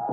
Hey,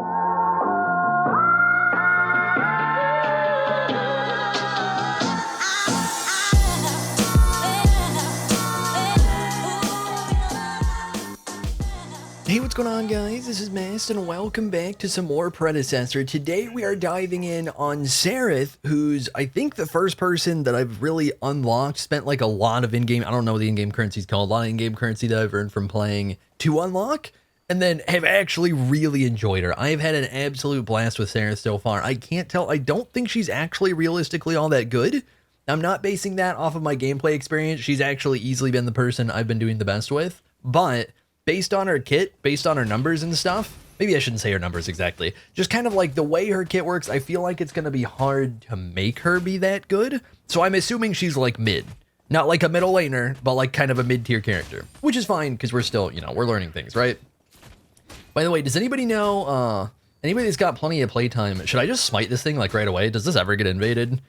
what's going on, guys? This is Mast, and welcome back to some more Predecessor. Today we are diving in on Serath, who's, I think, the first person that I've really unlocked, spent like a lot of in-game, I don't know what the in-game currency's called, a lot of in-game currency that I've earned from playing to unlock, and then have actually really enjoyed her. I've had an absolute blast with Serath so far. I can't tell, I don't think she's actually realistically all that good. I'm not basing that off of my gameplay experience. She's actually easily been the person I've been doing the best with, but based on her kit, based on her numbers and stuff, maybe I shouldn't say her numbers exactly, just kind of like the way her kit works, I feel like it's going to be hard to make her be that good. So I'm assuming she's like mid. Not like a middle laner, but like kind of a mid-tier character, which is fine because we're still, you know, we're learning things, right? By the way, does anybody know, anybody that's got plenty of playtime, should I just smite this thing like right away? Does this ever get invaded?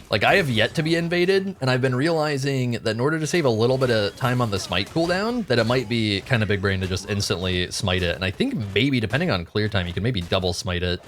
Like, I have yet to be invaded, and I've been realizing that in order to save a little bit of time on the smite cooldown, that it might be kind of big brain to just instantly smite it. And I think maybe, depending on clear time, you can maybe double smite it,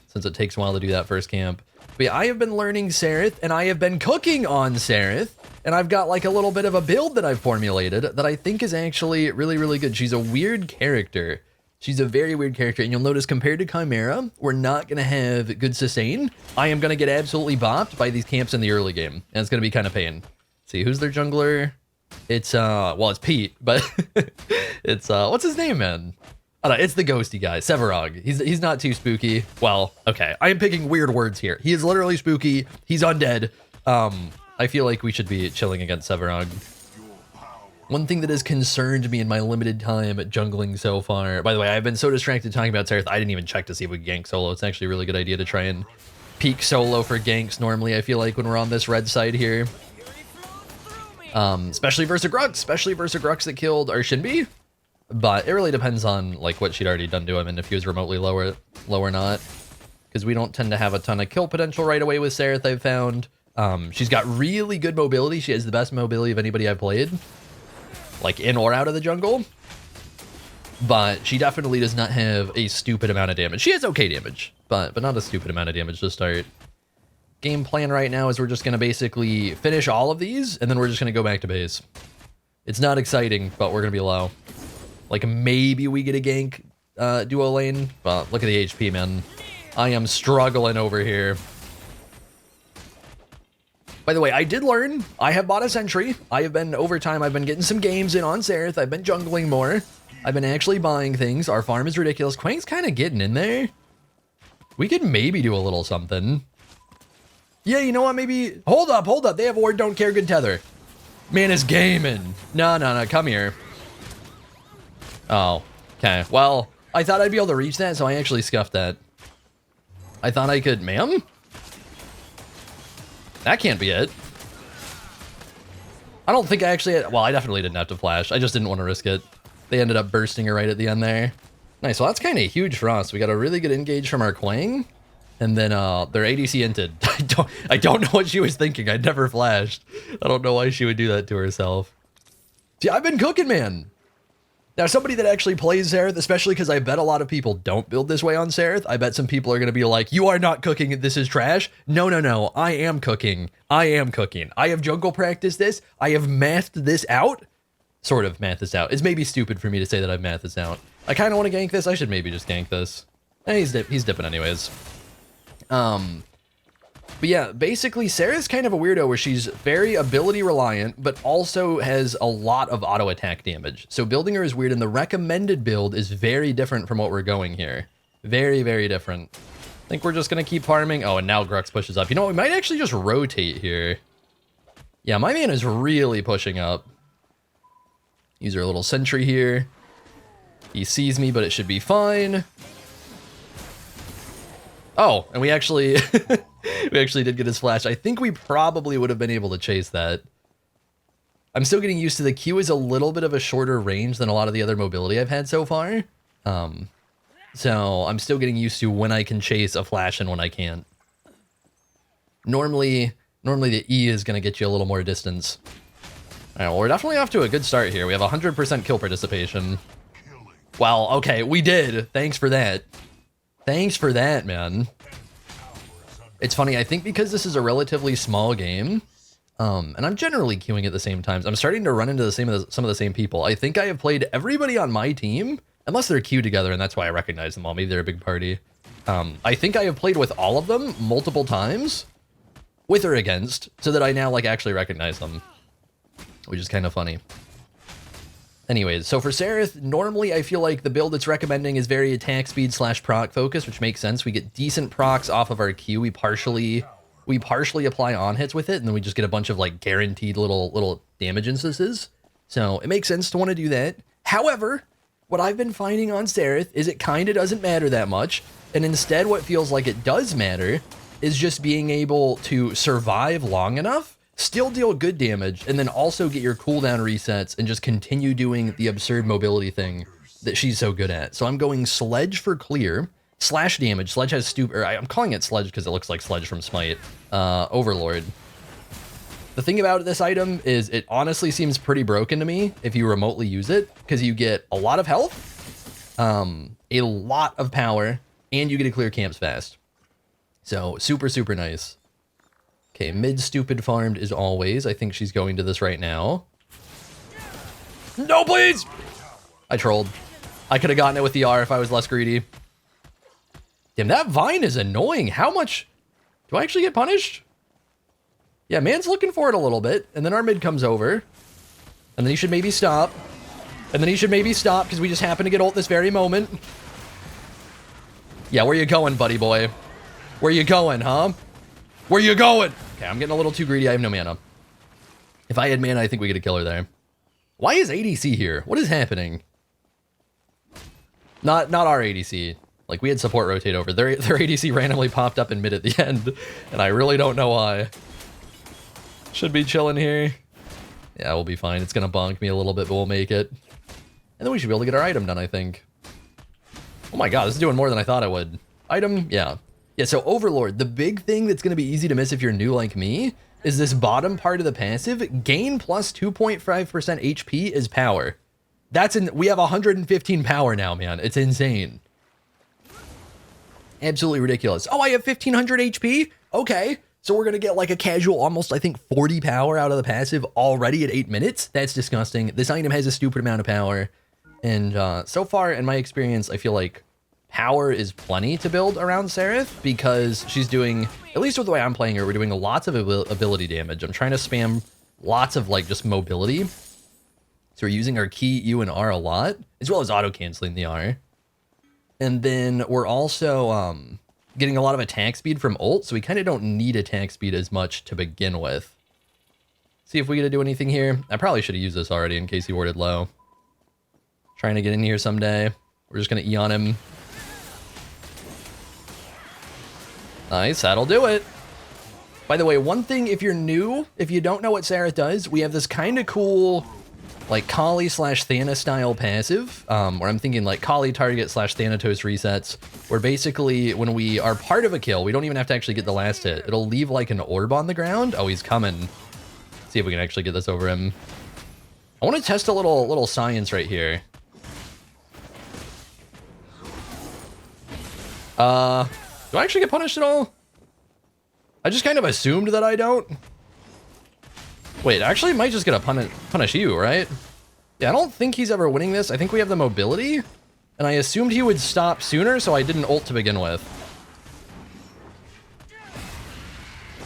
since it takes a while to do that first camp. But yeah, I have been learning Serath, and I have been cooking on Serath, and I've got like a little bit of a build that I've formulated that I think is actually really, really good. She's a weird character. She's a very weird character, and you'll notice compared to Chimera, we're not going to have good sustain. I am going to get absolutely bopped by these camps in the early game, and it's going to be kind of pain. See, who's their jungler? It's, well, it's Pete, but it's, what's his name, man? I don't know, it's the ghosty guy, Severog. He's not too spooky. Well, okay, I am picking weird words here. He is literally spooky. He's undead. I feel like we should be chilling against Severog. One thing that has concerned me in my limited time at jungling so far, by the way, I've been so distracted talking about Serath, I didn't even check to see if we could gank solo. It's actually a really good idea to try and peek solo for ganks normally, I feel like, when we're on this red side here. Especially versus Grux that killed our Shinbi. But it really depends on like what she'd already done to him and if he was remotely low or not. Because we don't tend to have a ton of kill potential right away with Serath, I've found. She's got really good mobility. She has the best mobility of anybody I've played, like in or out of the jungle, but she definitely does not have a stupid amount of damage. She has okay damage, but not a stupid amount of damage to start. Game plan right now is we're just going to basically finish all of these, and then we're just going to go back to base. It's not exciting, but we're going to be low. Like, maybe we get a gank duo lane, but look at the HP, man. I am struggling over here. By the way, I did learn. I have bought a sentry. I have been, over time, I've been getting some games in on Serath. I've been jungling more. I've been actually buying things. Our farm is ridiculous. Quang's kind of getting in there. We could maybe do a little something. Yeah, you know what? Maybe... Hold up. They have ward, don't care, good tether. Man is gaming. No, come here. Oh, okay. Well, I thought I'd be able to reach that, so I actually scuffed that. I thought I could... Ma'am? That can't be it. I don't think I actually had, well, I definitely didn't have to flash. I just didn't want to risk it. They ended up bursting her right at the end there. Nice, well that's kind of huge for us. We got a really good engage from our Quang, and then their ADC inted. I don't know what she was thinking. I never flashed. I don't know why she would do that to herself. See, I've been cooking, man. Now, somebody that actually plays Serath, especially because I bet a lot of people don't build this way on Serath, I bet some people are going to be like, you are not cooking, this is trash. No, I am cooking. I have jungle practiced this. I have mathed this out. Sort of mathed this out. It's maybe stupid for me to say that I've mathed this out. I kind of want to gank this. I should maybe just gank this. He's dipping anyways. But yeah, basically, Serath's kind of a weirdo where she's very ability reliant, but also has a lot of auto attack damage. So building her is weird, and the recommended build is very different from what we're going here. Very, very different. I think we're just going to keep farming. Oh, and now Grux pushes up. You know what? We might actually just rotate here. Yeah, my man is really pushing up. Use our little sentry here. He sees me, but it should be fine. Oh, and we actually we actually did get his flash. I think we probably would have been able to chase that. I'm still getting used to the Q is a little bit of a shorter range than a lot of the other mobility I've had so far. So I'm still getting used to when I can chase a flash and when I can't. Normally the E is going to get you a little more distance. All right, well, we're definitely off to a good start here. We have 100% kill participation. Well, okay, we did. Thanks for that. Thanks for that, man. It's funny, I think because this is a relatively small game, and I'm generally queuing at the same times, I'm starting to run into some of the same people. I think I have played everybody on my team, unless they're queued together, and that's why I recognize them all. Maybe they're a big party. I think I have played with all of them multiple times, with or against, so that I now like actually recognize them, which is kind of funny. Anyways, so for Serath, normally I feel like the build it's recommending is very attack speed / proc focus, which makes sense. We get decent procs off of our Q. We partially apply on hits with it, and then we just get a bunch of like guaranteed little damage instances. So it makes sense to want to do that. However, what I've been finding on Serath is it kind of doesn't matter that much, and instead what feels like it does matter is just being able to survive long enough, still deal good damage, and then also get your cooldown resets and just continue doing the absurd mobility thing that she's so good at. So I'm going Sledge for clear, slash damage. Sledge has I'm calling it Sledge because it looks like Sledge from Smite. Overlord. The thing about this item is it honestly seems pretty broken to me if you remotely use it, because you get a lot of health, a lot of power, and you get to clear camps fast. So super, super nice. Okay, mid stupid farmed as always. I think she's going to this right now. No, please! I trolled. I could have gotten it with the R if I was less greedy. Damn, that vine is annoying. How much... Do I actually get punished? Yeah, man's looking for it a little bit. And then our mid comes over. And then he should maybe stop. And then he should maybe stop because we just happen to get ult this very moment. Yeah, where you going, buddy boy? Where you going, huh? Where you going? Okay, I'm getting a little too greedy. I have no mana. If I had mana, I think we get a killer there. Why is ADC here? What is happening? Not our ADC. Like, we had support rotate over. Their ADC randomly popped up in mid at the end, and I really don't know why. Should be chilling here. Yeah, we'll be fine. It's gonna bonk me a little bit, but we'll make it. And then we should be able to get our item done, I think. Oh my god, this is doing more than I thought it would. Item, yeah. Yeah, so Overlord, the big thing that's going to be easy to miss if you're new like me is this bottom part of the passive. Gain plus 2.5% HP is power. We have 115 power now, man. It's insane. Absolutely ridiculous. Oh, I have 1500 HP? Okay. So we're going to get like a casual, almost, I think, 40 power out of the passive already at 8 minutes? That's disgusting. This item has a stupid amount of power. And so far, in my experience, I feel like power is plenty to build around Serath because she's doing, at least with the way I'm playing her, we're doing lots of ability damage. I'm trying to spam lots of like just mobility. So we're using our key U and R a lot, as well as auto-canceling the R. And then we're also getting a lot of attack speed from ult, so we kind of don't need attack speed as much to begin with. See if we get to do anything here. I probably should have used this already in case he warded low. Trying to get in here someday. We're just going to E on him. Nice, that'll do it. By the way, one thing, if you're new, if you don't know what Serath does, we have this kind of cool, like, Kali / Thana style passive, where I'm thinking, like, Kali target / Thanatos resets, where basically, when we are part of a kill, we don't even have to actually get the last hit. It'll leave, like, an orb on the ground. Oh, he's coming. See if we can actually get this over him. I want to test a little science right here. Do I actually get punished at all? I just kind of assumed that I don't. Wait, actually, might just get a punish you, right? Yeah, I don't think he's ever winning this. I think we have the mobility, and I assumed he would stop sooner, so I didn't ult to begin with.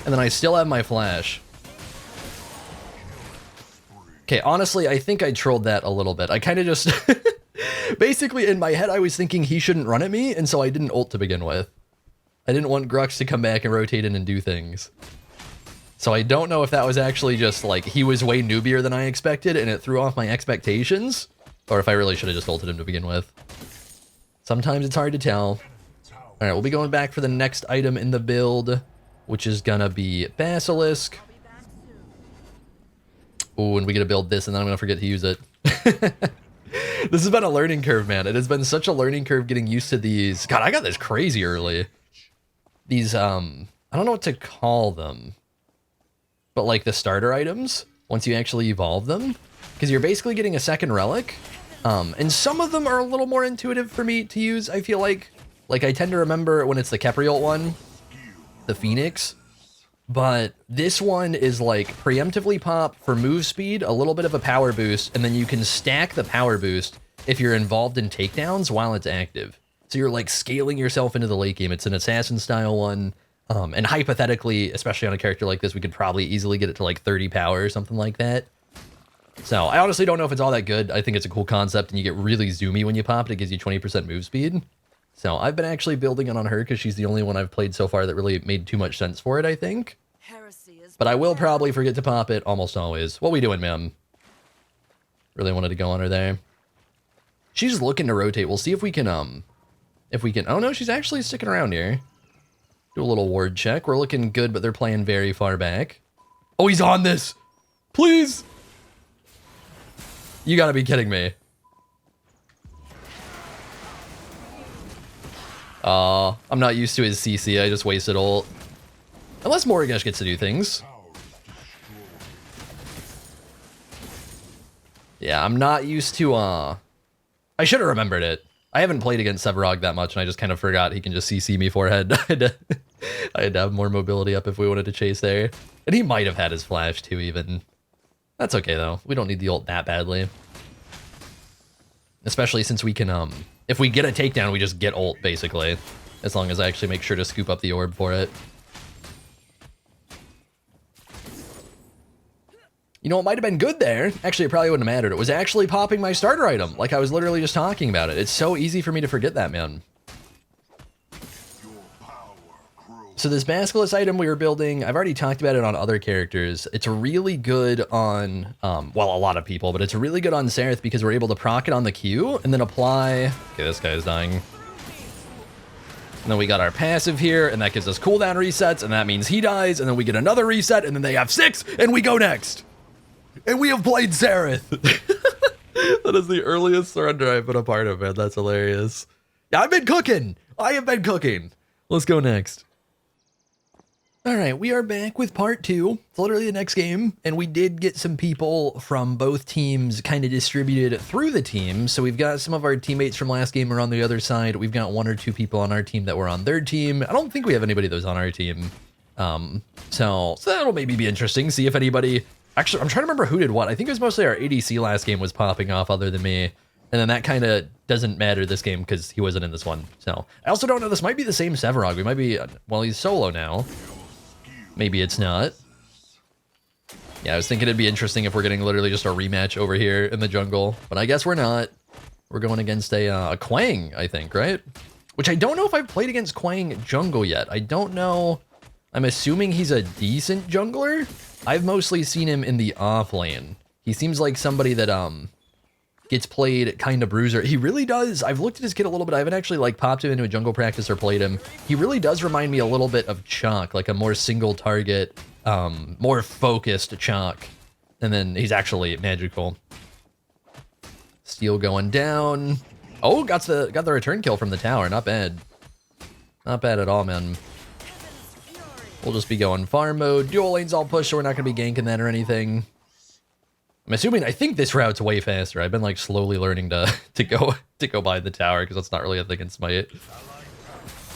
And then I still have my flash. Okay, honestly, I think I trolled that a little bit. I kind of just... Basically, in my head, I was thinking he shouldn't run at me, and so I didn't ult to begin with. I didn't want Grux to come back and rotate in and do things. So I don't know if that was actually just, like, he was way noobier than I expected, and it threw off my expectations, or if I really should have just ulted him to begin with. Sometimes it's hard to tell. Alright, we'll be going back for the next item in the build, which is gonna be Basilisk. Ooh, and we gotta build this, and then I'm gonna forget to use it. This has been a learning curve, man. It has been such a learning curve getting used to these. God, I got this crazy early. These, I don't know what to call them. But like the starter items, once you actually evolve them. Because you're basically getting a second relic. And some of them are a little more intuitive for me to use, I feel like Like, I tend to remember when it's the Kepriot one, the Phoenix, but this one is like preemptively pop for move speed, a little bit of a power boost, and then you can stack the power boost if you're involved in takedowns while it's active. So you're like scaling yourself into the late game. It's an assassin style one. And hypothetically, especially on a character like this, we could probably easily get it to like 30 power or something like that. So I honestly don't know if it's all that good. I think it's a cool concept, and you get really zoomy when you pop it. It gives you 20% move speed. So I've been actually building it on her because she's the only one I've played so far that really made too much sense for it, I think. But I will probably forget to pop it almost always. What we doing, ma'am? Really wanted to go on her there. She's looking to rotate. We'll see if we can, oh no, she's actually sticking around here. Do a little ward check. We're looking good, but they're playing very far back. Oh, he's on this! Please! You gotta be kidding me. I'm not used to his CC. I just wasted ult. Unless Morrigesh gets to do things. Yeah, I'm not used to, I should have remembered it. I haven't played against Sevarog that much, and I just kind of forgot he can just CC me forehead. I had to have more mobility up if we wanted to chase there. And he might have had his flash too, even. That's okay, though. We don't need the ult that badly. Especially since we can, if we get a takedown, we just get ult, basically. As long as I actually make sure to scoop up the orb for it. You know, it might have been good there. Actually, it probably wouldn't have mattered. It was actually popping my starter item, like I was literally just talking about it. It's so easy for me to forget that, man. So this Basilisk item we were building, I've already talked about it on other characters. It's really good on, well, a lot of people, but it's really good on Serath because we're able to proc it on the Q and then apply... Okay, this guy's dying. And then we got our passive here, and that gives us cooldown resets, and that means he dies, and then we get another reset, and then they have 6, and we go next! And we have played Serath! That is the earliest surrender I've been a part of, man. That's hilarious. Yeah, I've been cooking! I have been cooking! Let's go next. Alright, we are back with part 2. It's literally the next game, and we did get some people from both teams kind of distributed through the team. So we've got some of our teammates from last game are on the other side. We've got 1 or 2 people on our team that were on their team. I don't think we have anybody that was on our team. So that'll maybe be interesting. See if anybody... Actually, I'm trying to remember who did what. I think it was mostly our ADC last game was popping off other than me. And then that kind of doesn't matter this game because he wasn't in this one. So I also don't know. This might be the same Sevarog. We might be... Well, he's solo now. Maybe it's not. Yeah, I was thinking it'd be interesting if we're getting literally just a rematch over here in the jungle. But I guess we're not. We're going against a Quang, I think, right? Which I don't know if I've played against Quang jungle yet. I don't know. I'm assuming he's a decent jungler. I've mostly seen him in the off lane. He seems like somebody that gets played kind of bruiser. He really does. I've looked at his kit a little bit. I haven't actually like popped him into a jungle practice or played him. He really does remind me a little bit of Chalk, like a more single target, more focused Chalk. And then he's actually magical. Steel going down. Oh, got the return kill from the tower. Not bad. Not bad at all, man. We'll just be going farm mode. Dual lanes all push, so we're not going to be ganking that or anything. I'm assuming, I think this route's way faster. I've been like slowly learning to go by the tower because that's not really a thing in Smite.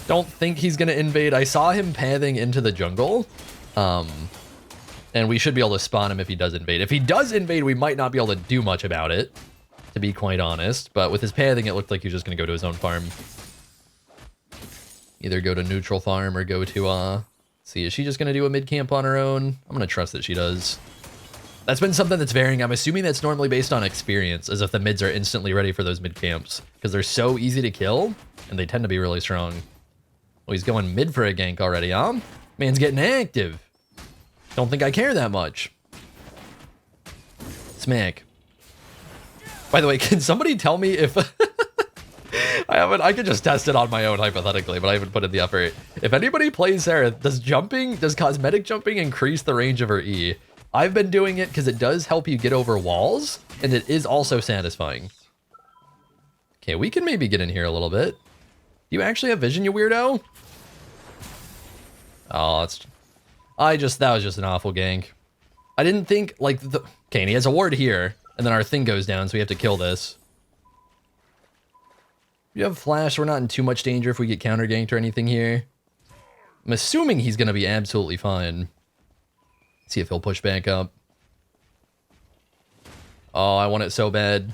Don't think he's going to invade. I saw him pathing into the jungle. And we should be able to spawn him if he does invade. If he does invade, we might not be able to do much about it, to be quite honest. But with his pathing, it looked like he was just going to go to his own farm. Either go to neutral farm or go to, see, is she just going to do a mid camp on her own? I'm going to trust that she does. That's been something that's varying. I'm assuming that's normally based on experience, as if the mids are instantly ready for those mid camps, because they're so easy to kill, and they tend to be really strong. Oh, he's going mid for a gank already, huh? Man's getting active. Don't think I care that much. Smack. By the way, can somebody tell me if... I could just test it on my own, hypothetically, but I haven't put in the effort. If anybody plays Serath, does cosmetic jumping increase the range of her E? I've been doing it because it does help you get over walls, and it is also satisfying. Okay, we can maybe get in here a little bit. Do you actually have vision, you weirdo? Oh, that was just an awful gank. I didn't think, like, okay, and he has a ward here, and then our thing goes down, so we have to kill this. We have flash, we're not in too much danger if we get counter ganked or anything here. I'm assuming he's gonna be absolutely fine. See if he'll push back up. Oh, I want it so bad.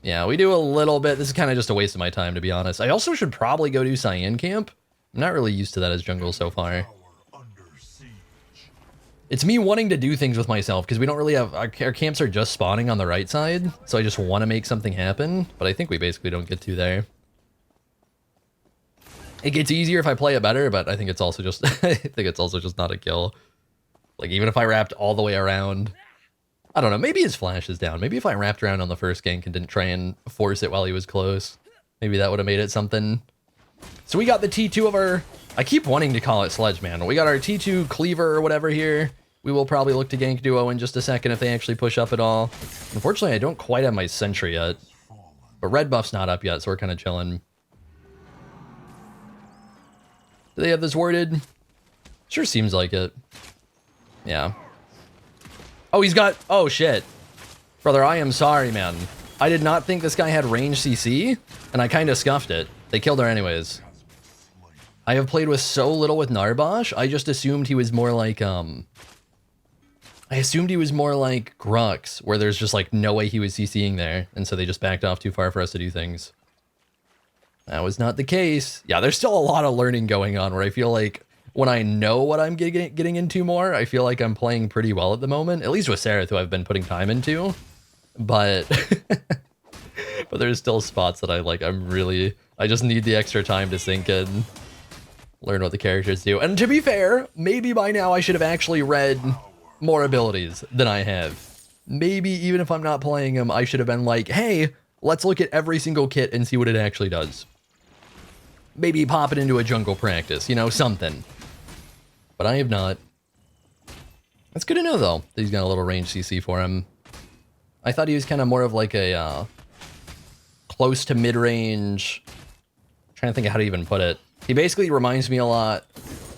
Yeah, we do a little bit. This is kind of just a waste of my time, to be honest. I also should probably go do Cyan Camp. I'm not really used to that as jungle so far. It's me wanting to do things with myself, because we don't really have... Our camps are just spawning on the right side, so I just want to make something happen, but I think we basically don't get to there. It gets easier if I play it better, but I think it's also just... I think it's also just not a kill. Like, even if I wrapped all the way around... I don't know, maybe his flash is down. Maybe if I wrapped around on the first gank and didn't try and force it while he was close, maybe that would have made it something. So we got the T2 of our... I keep wanting to call it Sledge, man. We got our T2 Cleaver or whatever here. We will probably look to gank duo in just a second if they actually push up at all. Unfortunately, I don't quite have my sentry yet. But red buff's not up yet, so we're kind of chilling. Do they have this worded? Sure seems like it. Yeah. Oh, he's got... Oh, shit. Brother, I am sorry, man. I did not think this guy had range CC, and I kind of scuffed it. They killed her anyways. I have played with so little with Narbosh, I just assumed he was more like, I assumed he was more like Grux, where there's just like no way he was CCing there, and so they just backed off too far for us to do things. That was not the case. Yeah, there's still a lot of learning going on where I feel like when I know what I'm getting into more, I feel like I'm playing pretty well at the moment, at least with Serath, who I've been putting time into. But but there's still spots that I just need the extra time to sink in, learn what the characters do. And to be fair, maybe by now I should have actually read more abilities than I have. Maybe even if I'm not playing them, I should have been like, hey, let's look at every single kit and see what it actually does. Maybe pop it into a jungle practice, you know, something. But I have not. That's good to know, though, that he's got a little range CC for him. I thought he was kind of more of like a close to mid-range. Trying to think of how to even put it. He basically reminds me a lot,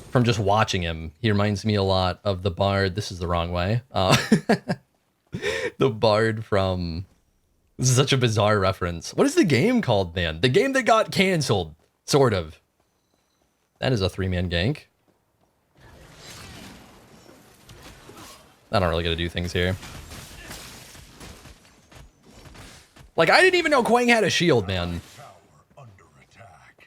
from just watching him, he reminds me a lot of the bard. This is the wrong way. The bard from... This is such a bizarre reference. What is the game called, man? The game that got canceled, sort of. That is a 3-man gank. I don't really get to do things here. Like, I didn't even know Quang had a shield, man.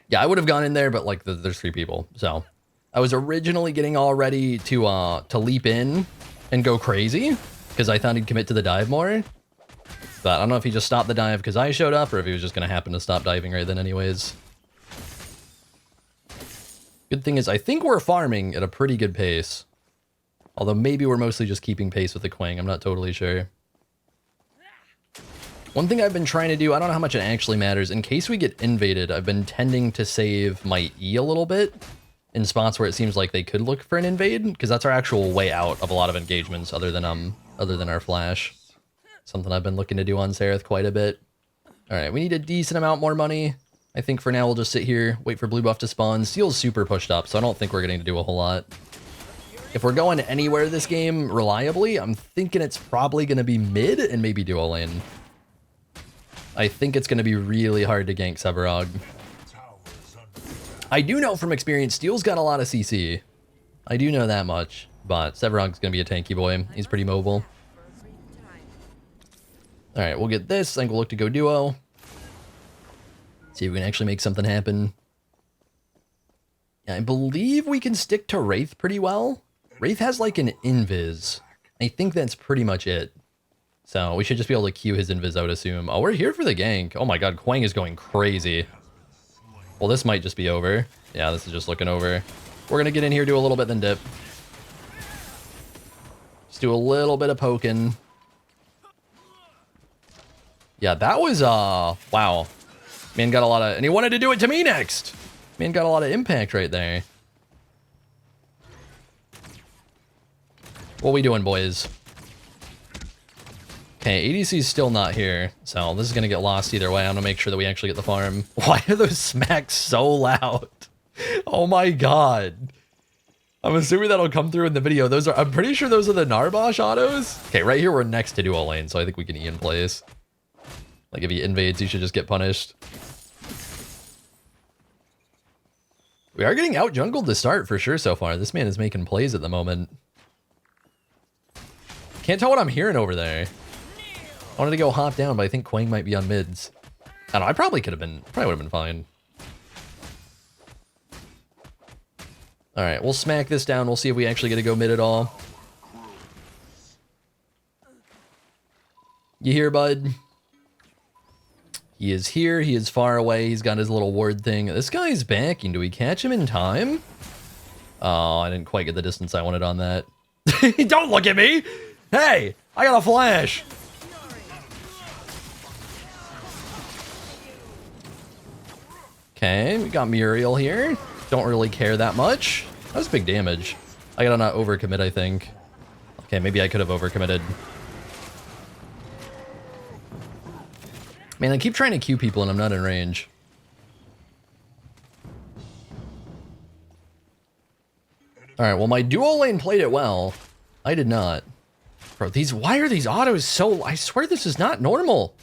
Yeah, I would have gone in there, but like, there's 3 people, so... I was originally getting all ready to leap in and go crazy, because I thought he'd commit to the dive more. But I don't know if he just stopped the dive because I showed up, or if he was just going to happen to stop diving right then anyways. Good thing is, I think we're farming at a pretty good pace. Although maybe we're mostly just keeping pace with the Quang, I'm not totally sure. One thing I've been trying to do, I don't know how much it actually matters, in case we get invaded, I've been tending to save my E a little bit in spots where it seems like they could look for an invade, because that's our actual way out of a lot of engagements other than our flash. Something I've been looking to do on Serath quite a bit. Alright, we need a decent amount more money. I think for now we'll just sit here, wait for blue buff to spawn. Steel's super pushed up, so I don't think we're getting to do a whole lot. If we're going anywhere this game reliably, I'm thinking it's probably going to be mid and maybe duo lane. I think it's going to be really hard to gank Sevarog. I do know from experience, Steel's got a lot of CC. I do know that much, but Sevarog's going to be a tanky boy. He's pretty mobile. Alright, we'll get this. I think we'll look to go duo. See if we can actually make something happen. Yeah, I believe we can stick to Wraith pretty well. Wraith has like an invis. I think that's pretty much it. So we should just be able to Q his invis, I would assume. Oh, we're here for the gank. Oh my god, Quang is going crazy. Well, this might just be over. Yeah, this is just looking over. We're gonna get in here, do a little bit, then dip. Just do a little bit of poking. Yeah, that was, wow. Man got a lot of, and he wanted to do it to me next. Man got a lot of impact right there. What we doing, boys? Okay, ADC's still not here, so this is gonna get lost either way. I'm gonna make sure that we actually get the farm. Why are those smacks so loud? Oh my god. I'm assuming that'll come through in the video. Those are, I'm pretty sure those are the Narbosh autos. Okay, right here we're next to dual lane, so I think we can E in place. Like, if he invades, he should just get punished. We are getting out jungled to start for sure so far. This man is making plays at the moment. Can't tell what I'm hearing over there. I wanted to go hop down, but I think Quang might be on mids. I don't know, I probably would have been fine. Alright, we'll smack this down. We'll see if we actually get to go mid at all. You here, bud? He is here. He is far away. He's got his little ward thing. This guy's backing. Do we catch him in time? Oh, I didn't quite get the distance I wanted on that. Don't look at me! Hey! I got a flash! Okay, we got Muriel here. Don't really care that much. That was big damage. I gotta not overcommit, I think. Okay, maybe I could have overcommitted. Man, I keep trying to Q people and I'm not in range. Alright, well my duo lane played it well. I did not. Bro, why are these autos so... I swear this is not normal.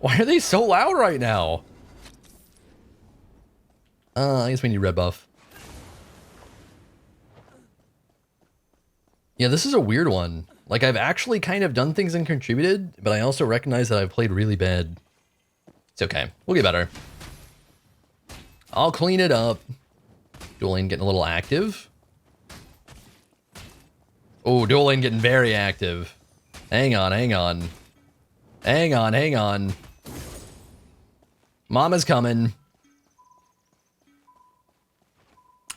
Why are they so loud right now? I guess we need red buff. Yeah, this is a weird one. Like, I've actually kind of done things and contributed, but I also recognize that I've played really bad. It's okay. We'll get better. I'll clean it up. Dual lane getting a little active. Oh, dual lane getting very active. Hang on, hang on. Hang on, hang on. Mama's coming.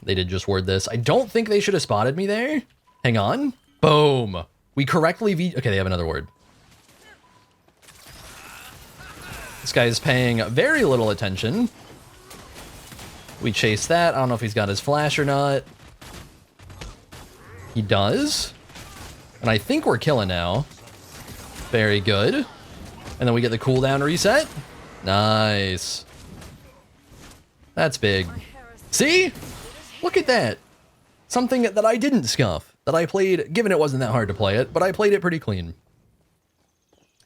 They did just ward this. I don't think they should have spotted me there. Hang on. Boom. We correctly okay, they have another ward. This guy is paying very little attention. We chase that. I don't know if he's got his flash or not. He does. And I think we're killing now. Very good. And then we get the cooldown reset. Nice. That's big. See? Look at that. Something that I didn't scuff. That I played, given it wasn't that hard to play it, but I played it pretty clean.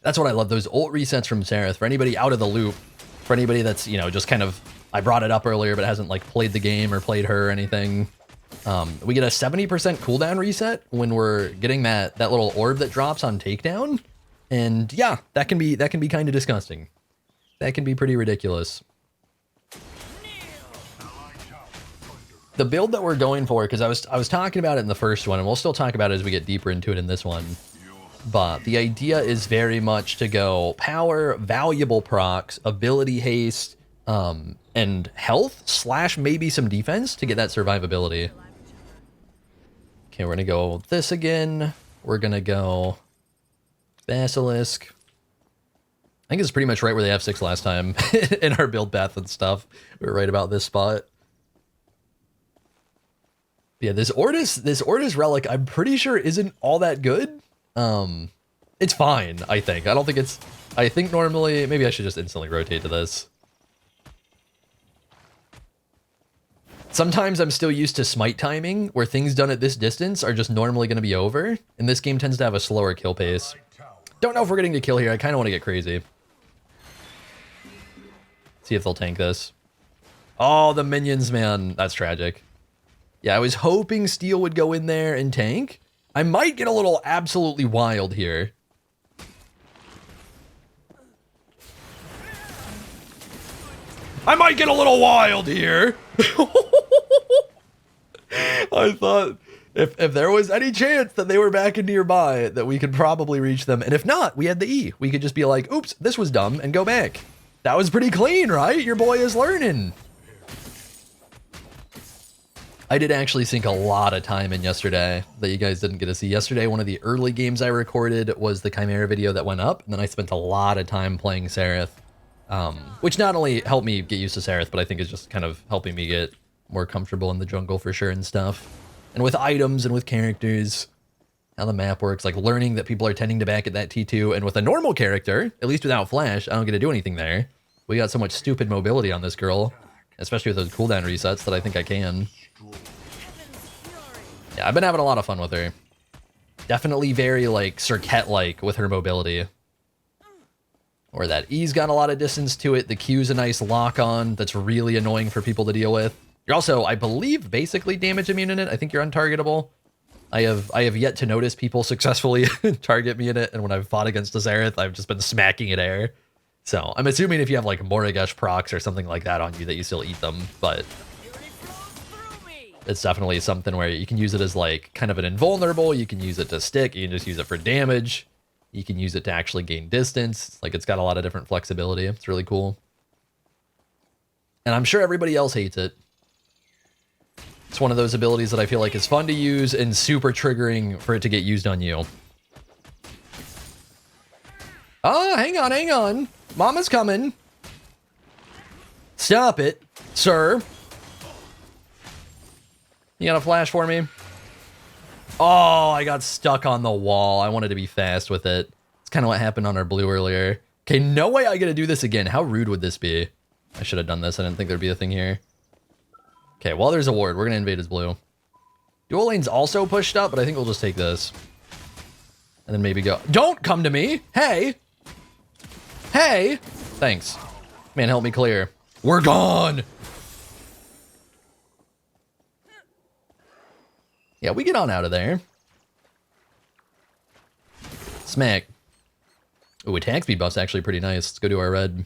That's what I love, those ult resets from Serath. For anybody out of the loop, for anybody that's, you know, just kind of, I brought it up earlier, but hasn't like played the game or played her or anything. We get a 70% cooldown reset when we're getting that little orb that drops on takedown. And yeah, that can be kind of disgusting. That can be pretty ridiculous. The build that we're going for, because I was talking about it in the first one, and we'll still talk about it as we get deeper into it in this one. But the idea is very much to go power, valuable procs, ability haste, and health / maybe some defense to get that survivability. Okay, we're gonna go this again. We're gonna go Basilisk. I think it's pretty much right where they have 6 last time in our build path and stuff. We were right about this spot. Yeah, this Ortis relic, I'm pretty sure isn't all that good. It's fine, I think. I don't think it's... I think normally... Maybe I should just instantly rotate to this. Sometimes I'm still used to smite timing, where things done at this distance are just normally going to be over, and this game tends to have a slower kill pace. Don't know if we're getting to kill here. I kind of want to get crazy. See if they'll tank this. Oh, the minions, man. That's tragic. Yeah, I was hoping Steel would go in there and tank. I might get a little absolutely wild here. I might get a little wild here. I thought if there was any chance that they were back in nearby, that we could probably reach them. And if not, we had the E. We could just be like, oops, this was dumb, and go back. That was pretty clean, right? Your boy is learning. I did actually sink a lot of time in yesterday that you guys didn't get to see. Yesterday, one of the early games I recorded was the Chimera video that went up, and then I spent a lot of time playing Serath, which not only helped me get used to Serath, but I think is just kind of helping me get more comfortable in the jungle for sure and stuff. And with items and with characters, how the map works, like learning that people are tending to back at that T2, and with a normal character, at least without flash, I don't get to do anything there. We got so much stupid mobility on this girl, especially with those cooldown resets, that I think I can. Yeah, I've been having a lot of fun with her. Definitely very, like, Cirquette-like with her mobility. Or that E's got a lot of distance to it. The Q's a nice lock-on that's really annoying for people to deal with. You're also, I believe, basically damage immune in it. I think you're untargetable. I have yet to notice people successfully target me in it, and when I've fought against the Serath, I've just been smacking at air. So I'm assuming if you have like Morrigesh procs or something like that on you that you still eat them, but it's definitely something where you can use it as like kind of an invulnerable, you can use it to stick, you can just use it for damage, you can use it to actually gain distance. Like it's got a lot of different flexibility. It's really cool. And I'm sure everybody else hates it. It's one of those abilities that I feel like is fun to use and super triggering for it to get used on you. Oh, hang on, hang on. Mama's coming. Stop it, sir. You got a flash for me? Oh, I got stuck on the wall. I wanted to be fast with it. It's kind of what happened on our blue earlier. Okay, no way I get to do this again. How rude would this be? I should have done this. I didn't think there'd be a thing here. Okay, well, there's a ward. We're going to invade his blue. Dual lane's also pushed up, but I think we'll just take this. And then maybe go. Don't come to me! Hey! Hey! Thanks. Man, help me clear. We're gone! Yeah, we get on out of there. Smack. Ooh, attack speed buff's actually pretty nice. Let's go to our red.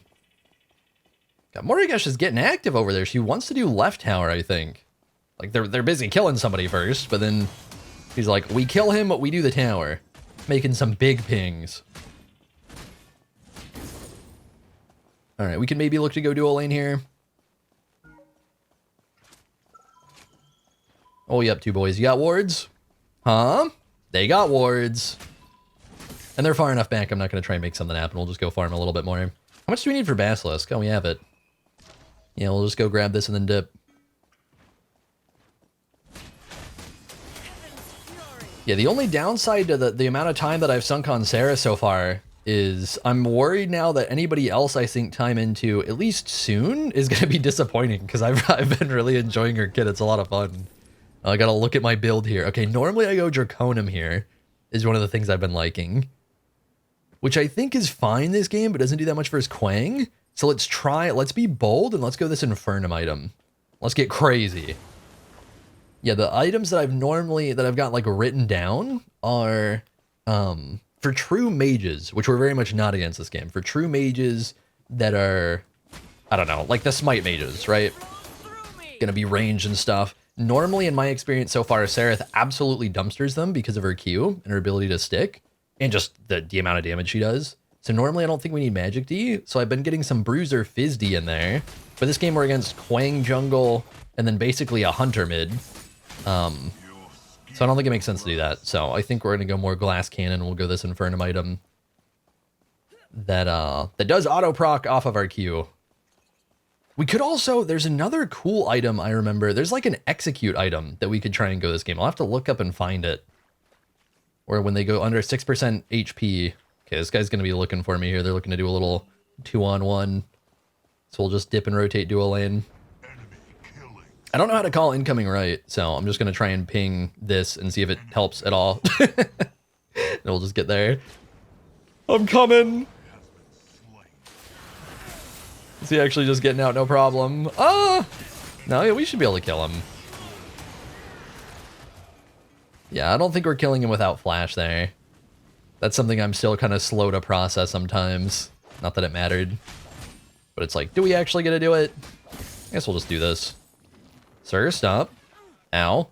God, Morrigesh is getting active over there. She wants to do left tower, I think. Like, they're busy killing somebody first, but then he's like, we kill him, but we do the tower. Making some big pings. Alright, we can maybe look to go dual lane here. Oh, you up two boys. You got wards? Huh? They got wards. And they're far enough back, I'm not going to try and make something happen. We'll just go farm a little bit more. How much do we need for Basilisk? Oh, we have it. Yeah, we'll just go grab this and then dip. Yeah, the only downside to the amount of time that I've sunk on Serath so far is I'm worried now that anybody else I sink time into, at least soon, is going to be disappointing, because I've been really enjoying her kit. It's a lot of fun. I gotta look at my build here. Okay, normally I go Draconum here, is one of the things I've been liking. Which I think is fine this game, but doesn't do that much versus Quang. So let's try it. Let's be bold, and let's go this Infernum item. Let's get crazy. Yeah, the items that I've got like written down are for true mages, which we're very much not against this game. For true mages that are, I don't know, like the smite mages, right? Gonna be ranged and stuff. Normally, in my experience so far, Serath absolutely dumpsters them because of her Q and her ability to stick, and just the amount of damage she does. So normally I don't think we need Magic D, so I've been getting some Bruiser Fizz D in there. For this game, we're against Quang jungle, and then basically a Hunter mid. So I don't think it makes sense to do that. So I think we're going to go more Glass Cannon. We'll go this Infernum item that does auto proc off of our Q. We could also, there's another cool item I remember. There's like an Execute item that we could try and go this game. I'll have to look up and find it. Or when they go under 6% HP. Okay, this guy's going to be looking for me here. They're looking to do a little 2-on-1. So we'll just dip and rotate dual lane. I don't know how to call incoming right, so I'm just going to try and ping this and see if it helps at all. And we'll just get there. I'm coming! Is he actually just getting out? No problem. Ah! No, yeah, we should be able to kill him. Yeah, I don't think we're killing him without flash there. That's something I'm still kind of slow to process sometimes. Not that it mattered. But it's like, do we actually get to do it? I guess we'll just do this. Sir, stop. Ow.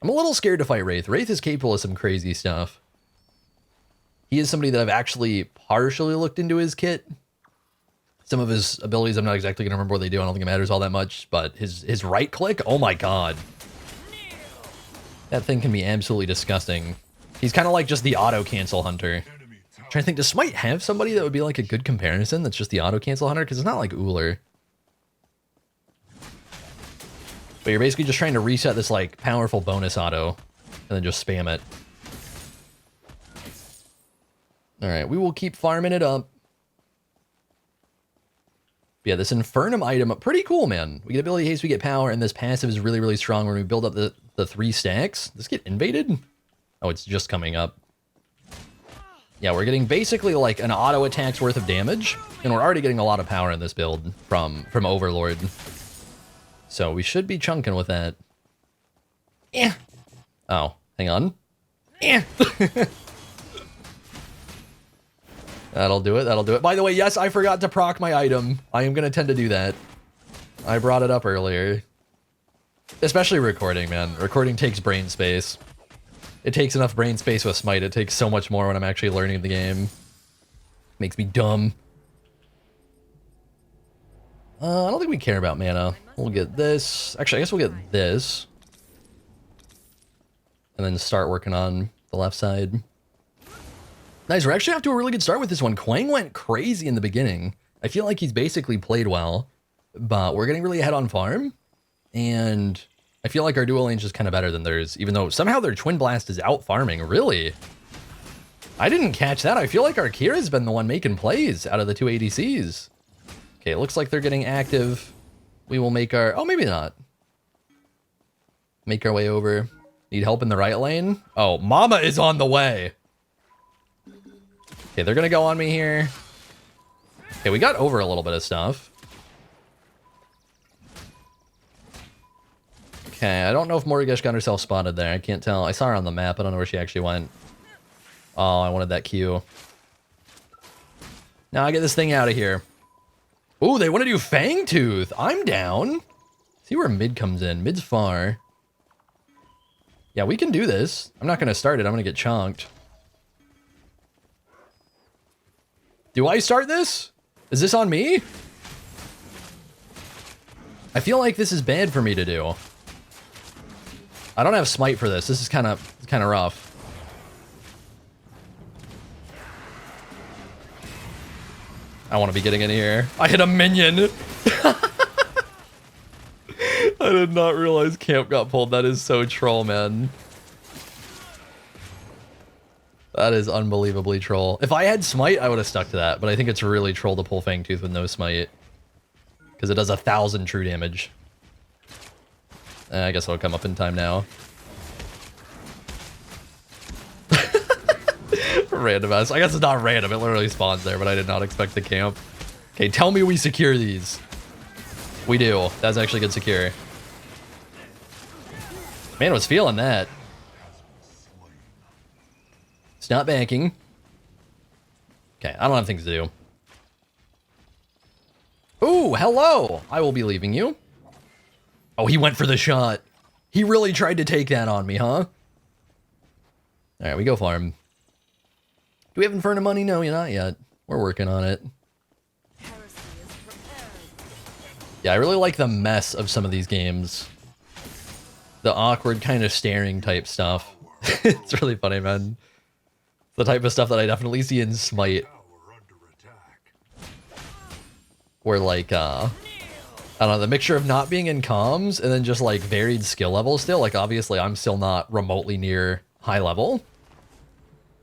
I'm a little scared to fight Wraith. Wraith is capable of some crazy stuff. He is somebody that I've actually partially looked into his kit. Some of his abilities, I'm not exactly going to remember what they do. I don't think it matters all that much. But his right click, oh my god. That thing can be absolutely disgusting. He's kind of like just the auto-cancel hunter. I'm trying to think, does Smite have somebody that would be like a good comparison that's just the auto-cancel hunter? Because it's not like Uller. But you're basically just trying to reset this like powerful bonus auto and then just spam it. Alright, we will keep farming it up. But yeah, this Infernum item, pretty cool, man. We get ability haste, we get power, and this passive is really, really strong when we build up the 3 stacks. Does this get invaded? Oh, it's just coming up. Yeah, we're getting basically like an auto attack's worth of damage, and we're already getting a lot of power in this build from Overlord. So we should be chunking with that. Yeah. Oh, hang on. Yeah. That'll do it. That'll do it. By the way, yes, I forgot to proc my item. I am going to tend to do that. I brought it up earlier. Especially recording, man. Recording takes brain space. It takes enough brain space with Smite. It takes so much more when I'm actually learning the game. Makes me dumb. I don't think we care about mana. We'll get this. Actually, I guess we'll get this. And then start working on the left side. Nice, we're actually off to a really good start with this one. Quang went crazy in the beginning. I feel like he's basically played well, but we're getting really ahead on farm. And I feel like our dual lane's just kind of better than theirs, even though somehow their Twin Blast is out farming. Really? I didn't catch that. I feel like our Kira's been the one making plays out of the two ADCs. Okay, it looks like they're getting active. We will make our... Oh, maybe not. Make our way over. Need help in the right lane? Oh, Mama is on the way. Okay, they're gonna go on me here. Okay, we got over a little bit of stuff. Okay, I don't know if Morigesh got herself spotted there. I can't tell. I saw her on the map. I don't know where she actually went. Oh, I wanted that Q. Now I get this thing out of here. Ooh, they want to do Fang Tooth. I'm down. See where mid comes in. Mid's far. Yeah, we can do this. I'm not going to start it. I'm going to get chonked. Do I start this? Is this on me? I feel like this is bad for me to do. I don't have smite for this. This is kind of rough. I want to be getting in here. I hit a minion. I did not realize camp got pulled. That is so troll, man. That is unbelievably troll. If I had smite, I would have stuck to that, but I think it's really troll to pull Fang Tooth with no smite. Because it does 1,000 true damage. I guess it'll come up in time now. Random ass. I guess it's not random. It literally spawns there, but I did not expect the camp. Okay, tell me we secure these. We do. That's actually good secure. Man was feeling that. It's not banking. Okay, I don't have things to do. Ooh, hello! I will be leaving you. Oh, he went for the shot. He really tried to take that on me, huh? Alright, we go farm. Do we have Inferno money? No, not yet. We're working on it. Yeah, I really like the mess of some of these games. The awkward kind of staring type stuff. It's really funny, man. The type of stuff that I definitely see in Smite. Where like, I don't know, the mixture of not being in comms and then just like varied skill levels still. Like obviously I'm still not remotely near high level.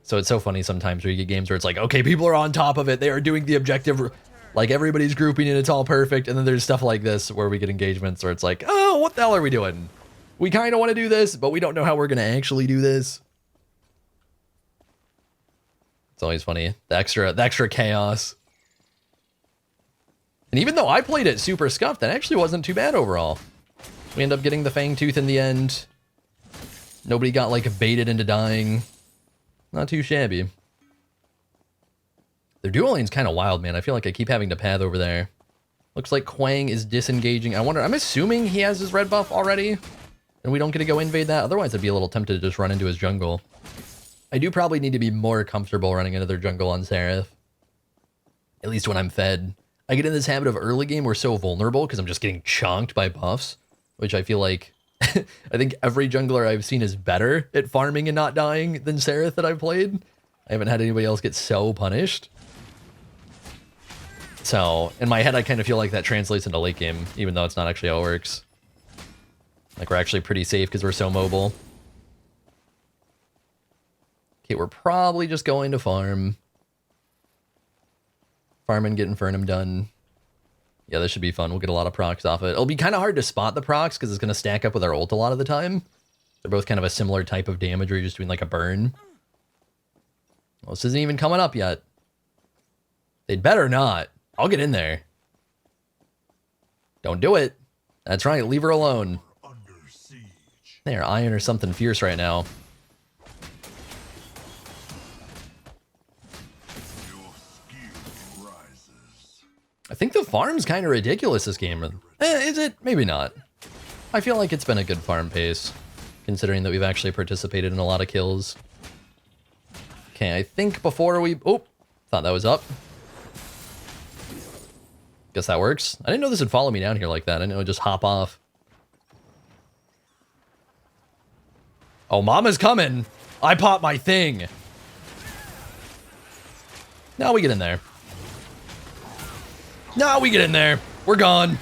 So it's so funny sometimes where you get games where it's like, okay, people are on top of it. They are doing the objective. Like everybody's grouping and it's all perfect. And then there's stuff like this where we get engagements where it's like, oh, what the hell are we doing? We kind of want to do this, but we don't know how we're going to actually do this. It's always funny. The extra chaos. And even though I played it super scuffed, that actually wasn't too bad overall. We end up getting the Fang Tooth in the end. Nobody got like baited into dying. Not too shabby. Their dual lane's kind of wild, man. I feel like I keep having to path over there. Looks like Quang is disengaging. I wonder, I'm assuming he has his red buff already. And we don't get to go invade that. Otherwise, I'd be a little tempted to just run into his jungle. I do probably need to be more comfortable running into their jungle on Serath. At least when I'm fed. I get in this habit of early game we're so vulnerable because I'm just getting chonked by buffs. Which I feel like, I think every jungler I've seen is better at farming and not dying than Serath that I've played. I haven't had anybody else get so punished. So, in my head, I kind of feel like that translates into late game, even though it's not actually how it works. Like, we're actually pretty safe because we're so mobile. Okay, we're probably just going to farm. Farm and get Infernum done. Yeah, this should be fun. We'll get a lot of procs off it. It'll be kind of hard to spot the procs because it's going to stack up with our ult a lot of the time. They're both kind of a similar type of damage where you're just doing like a burn. Well, this isn't even coming up yet. They'd better not. I'll get in there. Don't do it. That's right, leave her alone. They're iron or something fierce right now. I think the farm's kind of ridiculous this game. Is it? Maybe not. I feel like it's been a good farm pace, considering that we've actually participated in a lot of kills. Okay, I think before we... Oh, thought that was up. Guess that works. I didn't know this would follow me down here like that. I didn't know it would just hop off. Oh, Mama's coming. I popped my thing. Now we get in there. Now we get in there. We're gone.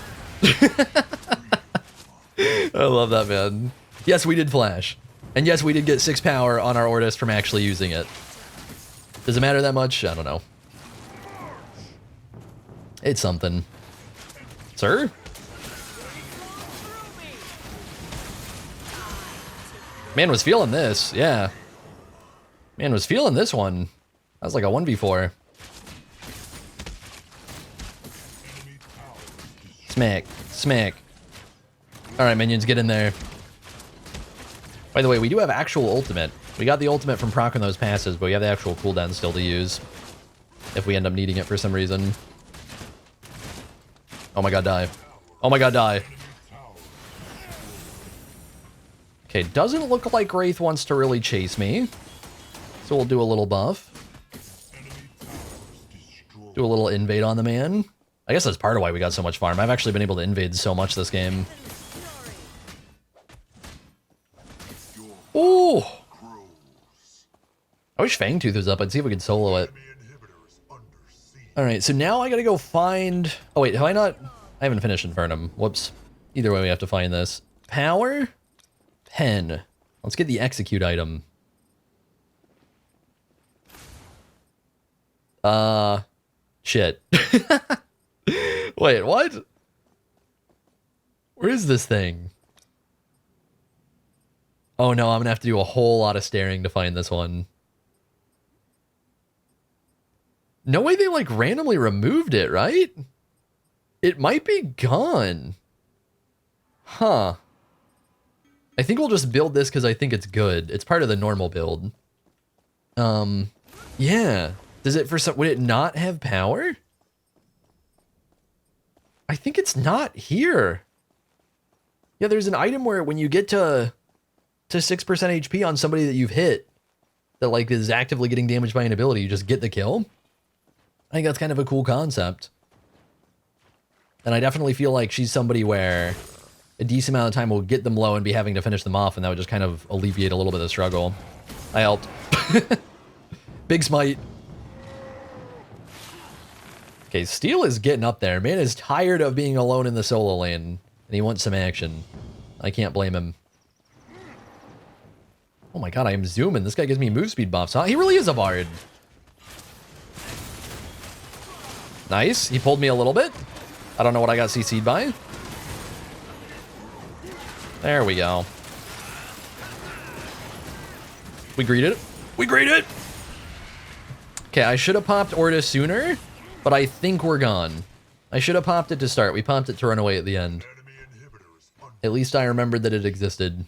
I love that, man. Yes, we did flash. And yes, we did get 6 power on our Ortis from actually using it. Does it matter that much? I don't know. It's something. Sir? Man was feeling this, yeah. Man was feeling this one. That was like a 1v4. Smack, smack. Alright, minions, get in there. By the way, we do have actual ultimate. We got the ultimate from proccing those passes, but we have the actual cooldown still to use. If we end up needing it for some reason. Oh my god, die. Oh my god, die. Okay, doesn't look like Wraith wants to really chase me. So we'll do a little buff. Do a little invade on the man. I guess that's part of why we got so much farm. I've actually been able to invade so much this game. Ooh! I wish Fangtooth was up. I'd see if we could solo it. Alright, so now I gotta go find... Oh wait, have I not... I haven't finished Infernum. Whoops. Either way, we have to find this. Power? Pen. Let's get the execute item. Shit. Wait, what? Where is this thing? Oh no, I'm gonna have to do a whole lot of staring to find this one. No way they like randomly removed it, right? It might be gone. Huh. I think we'll just build this because I think it's good. It's part of the normal build. Yeah. Does it for some... Would it not have power? I think it's not here. Yeah, there's an item where when you get to 6% HP on somebody that you've hit, that like is actively getting damaged by an ability, you just get the kill. I think that's kind of a cool concept. And I definitely feel like she's somebody where a decent amount of time will get them low and be having to finish them off, and that would just kind of alleviate a little bit of struggle. I helped. Big smite. Okay, Steel is getting up there. Man is tired of being alone in the solo lane, and he wants some action. I can't blame him. Oh my god, I am zooming. This guy gives me move speed buffs, huh? He really is a bard. Nice. He pulled me a little bit. I don't know what I got CC'd by. There we go. We greeted it. We greeted it. Okay, I should have popped Ortis sooner, but I think we're gone. I should have popped it to start. We popped it to run away at the end. At least I remembered that it existed.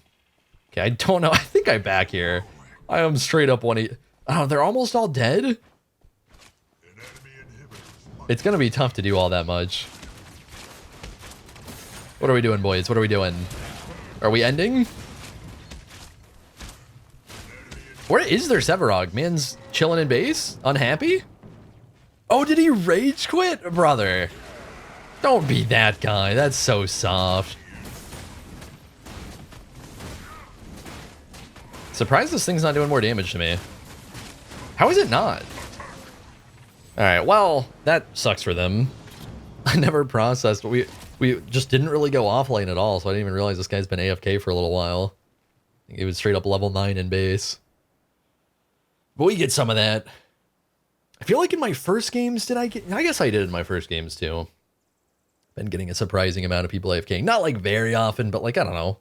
Okay, I don't know. I think I'm back here. I am straight up 1-8. Oh, they're almost all dead? It's gonna be tough to do all that much. What are we doing, boys? What are we doing? Are we ending? Where is their Sevarog? Man's chilling in base? Unhappy? Oh, did he rage quit? Brother. Don't be that guy. That's so soft. Surprised this thing's not doing more damage to me. How is it not? Alright, well, that sucks for them. I never processed, but we just didn't really go offlane at all, so I didn't even realize this guy's been AFK for a little while. I think he was straight up level 9 in base. But we get some of that. I feel like in my first games, did I get... I guess I did in my first games, too. Been getting a surprising amount of people AFKing. Not, like, very often, but, like, I don't know.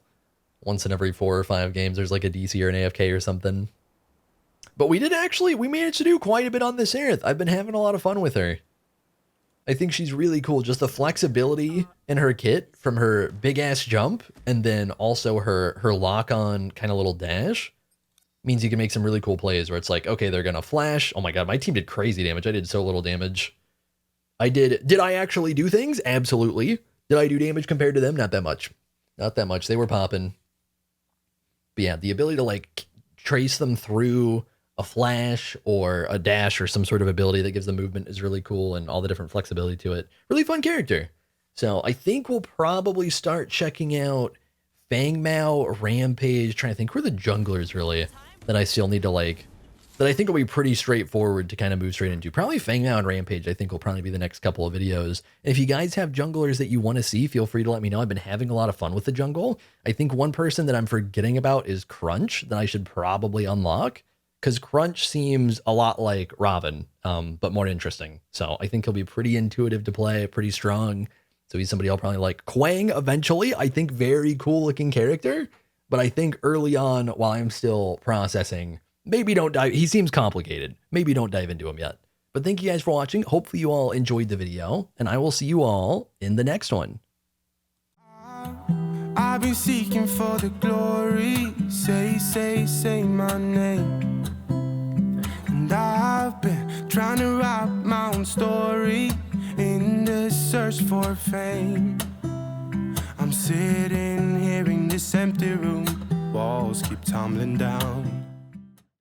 Once in every 4 or 5 games, there's, like, a DC or an AFK or something. But we managed to do quite a bit on this Serath. I've been having a lot of fun with her. I think she's really cool. Just the flexibility in her kit from her big ass jump and then also her lock on kind of little dash means you can make some really cool plays where it's like, okay, they're gonna flash. Oh my god, my team did crazy damage. I did so little damage. Did I actually do things? Absolutely. Did I do damage compared to them? Not that much. Not that much. They were popping. But yeah, the ability to like trace them through a flash or a dash or some sort of ability that gives them movement is really cool, and all the different flexibility to it. Really fun character. So I think we'll probably start checking out Fang Mao, Rampage, trying to think who are the junglers really that I still need to like, that I think will be pretty straightforward to kind of move straight into. Probably Fang Mao and Rampage I think will probably be the next couple of videos. And if you guys have junglers that you want to see, feel free to let me know. I've been having a lot of fun with the jungle. I think one person that I'm forgetting about is Crunch that I should probably unlock, because Crunch seems a lot like Robin, but more interesting. So I think he'll be pretty intuitive to play, pretty strong. So he's somebody I'll probably like. Quang eventually, I think very cool looking character, but I think early on while I'm still processing, maybe don't dive. He seems complicated. Maybe don't dive into him yet. But thank you guys for watching. Hopefully you all enjoyed the video, and I will see you all in the next one. I've been seeking for the glory. Say my name. And I've been trying to write my own story in the search for fame. I'm sitting here in this empty room. Walls keep tumbling down.